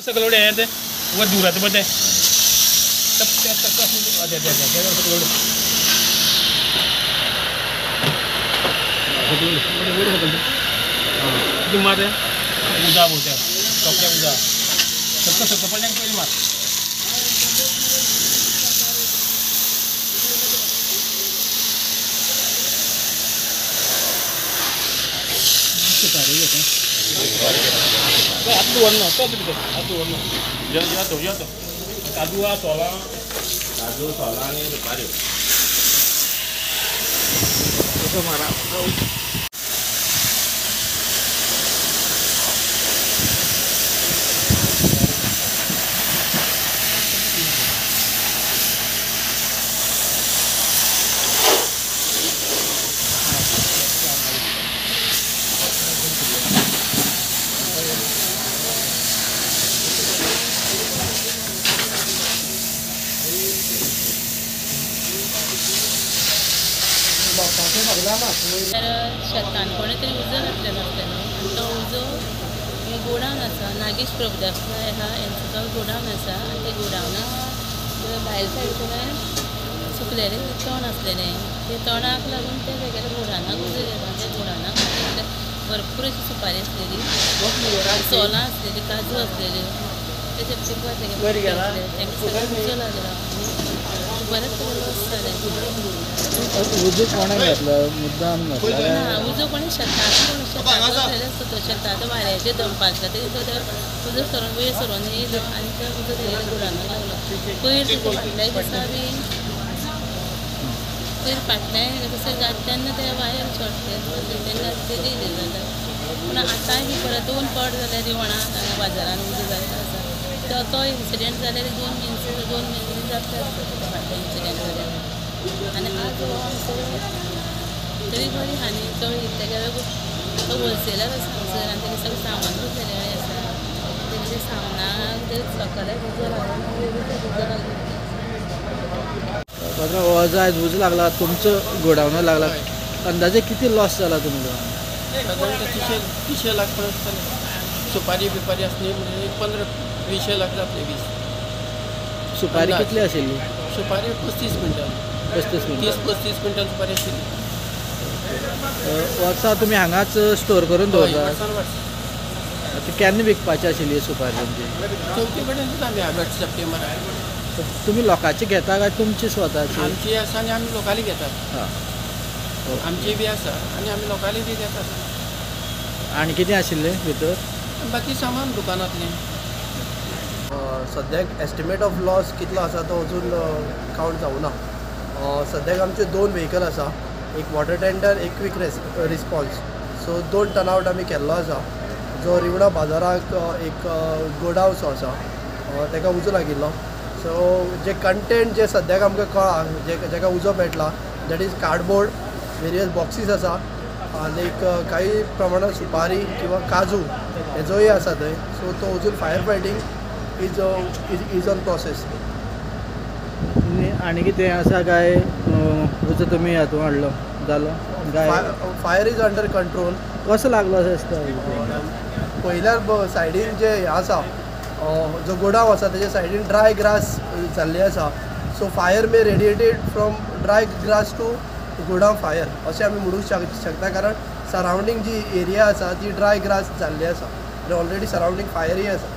सकलोड़े हैं ते वो दूर आते बटे तब तक आते आते आते सकलोड़े सकलोड़े बड़े सकलोड़े हाँ तुम मारते उदा बोलते हैं कपड़े उदा सबका पड़ने के पहले मार Aduan no, todo itu. Aduan no. Jatuh. Kadua solar ni berpadu. Itu marah. तर शेतान कोणी तरी उजो घातलेलो आसलेलो आनी तो उजो गोडावन आसा नागेश प्रभुदेसाय आहा हेंचो तो गोडावन आसा आनी ते गोडावना भायर सायडीच्यान सुकलेलें तण आसलेलें ते तणाक लागून ते वेगळ्या गोडावनाक उजो घेता त्या गोडावनाक भरपूर अशी सुपारी आसलेली सोलां आसलेली काजू आसलेल्यो तेजे पिकवार तेंका उजो लागलो बरेंच लॉस जालें उजो कोणें घातलो मुद्दाम घातलो ना उजो कोणी शेताचो वाऱ्याचे दंप आसता ते उजो सरून वेळ सरून येयलो आनी तो उजो गोडावनाक लागलो पयर फाटल्या दिसा बी पयर फाटल्या दिसा जाता तेन्ना ते वायर शॉर्ट तेन्ना ते येयले जाता पूण आतां ही परत ऊन पड जाल्यार रिवणाक बाजारान उजो जाता आसा तो इन्सिडेंट जाल्यार 2 म्हयने जाता फाटल्या इन्सिडेंट जाल्यार आनी आज तरी बरी हानी चड तेका तो होलसेलर आसा हांगसर आनी तेगे सगळें सामान घेतलेलें आसा तेजे सामानाक ते सकाळीं उजो लागलो हो जो आयज उजो लागला तुमचो गोडावना लागला अंदाजे किती लॉस जाला तुमचो तीनशे लाख पर्यंत सुपारी बिपारी आसली म्हणजे 15-20 लाख जातले 20 सुपारी कितली आशिल्ली सुपारी 35 क्विंटल 30-35 क्विंटल सुपारी आशिल्ली वर्सां तुमी हांगाच स्टोर करून दवरता केन्ना विकपाची आशिल्ली सुपारी तुमची चवथी कडेन आमी ऑगस्ट सप्टेंबर तुमी लोकांची घेता काय तुमची स्वताची आमची आसा आनी आमी लोकाली घेतात आमची बी आसा आनी आमी लोकाली बी घेतात आनी कितें आशिल्लें भितर बाकी सामान दुकानांतलें सद्याक एस्टिमेट ऑफ लॉस कितलो आसा तो अजून कावंट जावना सद्याक आमचे 2 व्हेकल आसा एक वॉटर टेंडर एक क्विक रिस्पॉन्स सो 2 टर्नआउट आमी केल्लो आसा जो रिवणा बाजाराक एक गोडावसो आसा ताका उजो लागिल्लो सो जे कंटेंट जे सद्याक आमकां कळ्ळा जेका उजो मेळटला that is cardboard various boxes आसा आनी काही प्रमाणात सुपारी किंवा काजू हेजोय आसा थंय सो तो अजून fire fighting is on process आनी कितें आसा काय उजो तुमी हातूंत हाडलो जालो फायर इज अंडर कंट्रोल कसो लागलो असो दिसता पयल्यार सायडीन जे हे आसा जो गोडाव आसा तेजे सायडीन ड्राय ग्रास जाल्ली आसा so fire may radiated from dry grass to godown fire अशें आमी म्हणूंक शकता कारण सरावंडींग जी एरिया आसा ती ड्राय ग्रास जाल्ली आसा ऑलरेडी सरावंडींग फायरूय आसा